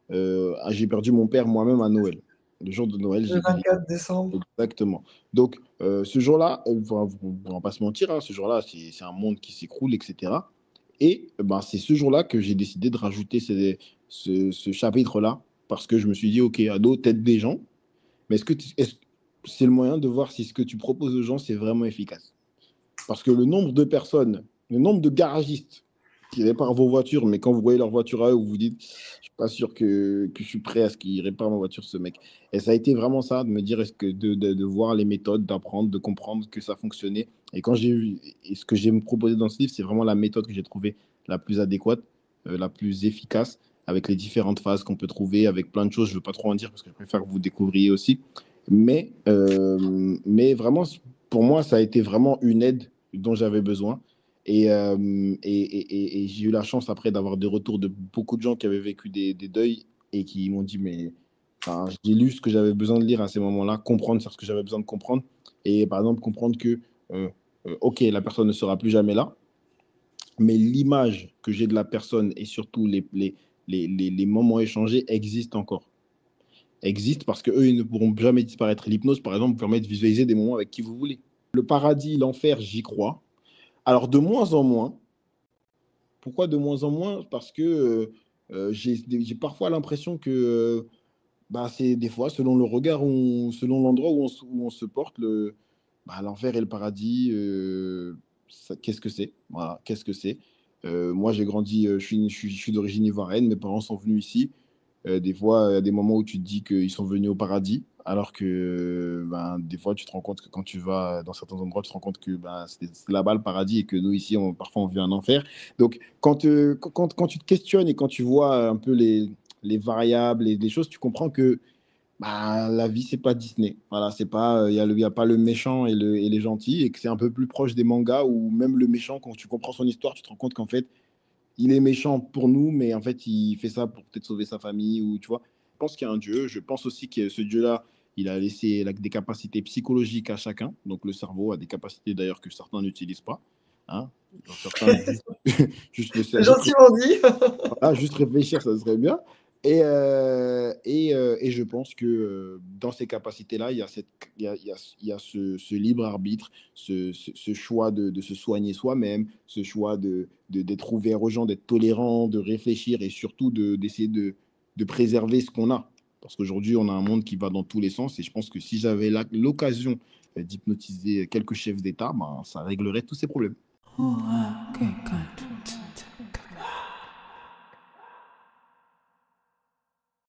j'ai perdu mon père moi-même à Noël. Le jour de Noël, Le j'ai grillé. 24 décembre. Exactement. Donc, ce jour-là, on va pas se mentir, hein, ce jour-là, c'est un monde qui s'écroule, etc. Et ben, c'est ce jour-là que j'ai décidé de rajouter ce chapitre-là, parce que je me suis dit, OK, ado, t'aides des gens, mais est-ce que c'est le moyen de voir si ce que tu proposes aux gens, c'est vraiment efficace? Parce que le nombre de personnes, le nombre de garagistes qui réparent vos voitures, mais quand vous voyez leur voiture à eux, vous vous dites, je suis pas sûr que je suis prêt à ce qu'il répare ma voiture, ce mec. Et ça a été vraiment ça, de me dire, est-ce que de voir les méthodes, d'apprendre, de comprendre que ça fonctionnait. Et quand j'ai vu, et ce que j'ai me proposé dans ce livre, c'est vraiment la méthode que j'ai trouvée la plus adéquate, la plus efficace, avec les différentes phases qu'on peut trouver, avec plein de choses. Je ne veux pas trop en dire parce que je préfère que vous découvriez aussi. Mais vraiment, pour moi, ça a été vraiment une aide dont j'avais besoin. Et j'ai eu la chance après d'avoir des retours de beaucoup de gens qui avaient vécu des deuils et qui m'ont dit, mais enfin, j'ai lu ce que j'avais besoin de lire à ces moments-là, comprendre sur ce que j'avais besoin de comprendre. Et par exemple, comprendre que, euh, OK, la personne ne sera plus jamais là, mais l'image que j'ai de la personne et surtout les moments échangés existent encore. Existent parce qu'eux, ils ne pourront jamais disparaître. L'hypnose, par exemple, vous permet de visualiser des moments avec qui vous voulez. Le paradis, l'enfer, j'y crois. Alors, de moins en moins. Pourquoi de moins en moins? Parce que j'ai parfois l'impression que bah, c'est des fois, selon le regard, selon l'endroit où on se porte, bah, l'enfer et le paradis, qu'est-ce que c'est? Voilà, qu'est-ce que c'est? Moi, j'ai grandi, je suis d'origine ivoirienne, mes parents sont venus ici. Des fois, il y a des moments où tu te dis qu'ils sont venus au paradis, alors que ben, des fois, tu te rends compte que quand tu vas dans certains endroits, tu te rends compte que ben, c'est là-bas le paradis et que nous, ici, parfois, on vit un enfer. Donc, quand tu te questionnes et quand tu vois un peu les variables et les choses, tu comprends que bah, la vie, c'est pas Disney. Voilà, c'est pas, y a pas le méchant et les gentils, et que c'est un peu plus proche des mangas où même le méchant, quand tu comprends son histoire, tu te rends compte qu'en fait, il est méchant pour nous, mais en fait, il fait ça pour peut-être sauver sa famille ou tu vois. Je pense qu'il y a un Dieu. Je pense aussi que ce Dieu-là, il a laissé des capacités psychologiques à chacun. Donc, le cerveau a des capacités d'ailleurs que certains n'utilisent pas. Hein. Genre, certains, juste, C'est gentiment dit. voilà, juste réfléchir, ça serait bien. Et je pense que dans ces capacités-là, il y a ce libre arbitre, ce choix de se soigner soi-même, ce choix d'être ouvert aux gens, d'être tolérant, de réfléchir et surtout d'essayer de préserver ce qu'on a. Parce qu'aujourd'hui, on a un monde qui va dans tous les sens et je pense que si j'avais l'occasion d'hypnotiser quelques chefs d'État, ben, ça réglerait tous ces problèmes. Oh, okay, got it.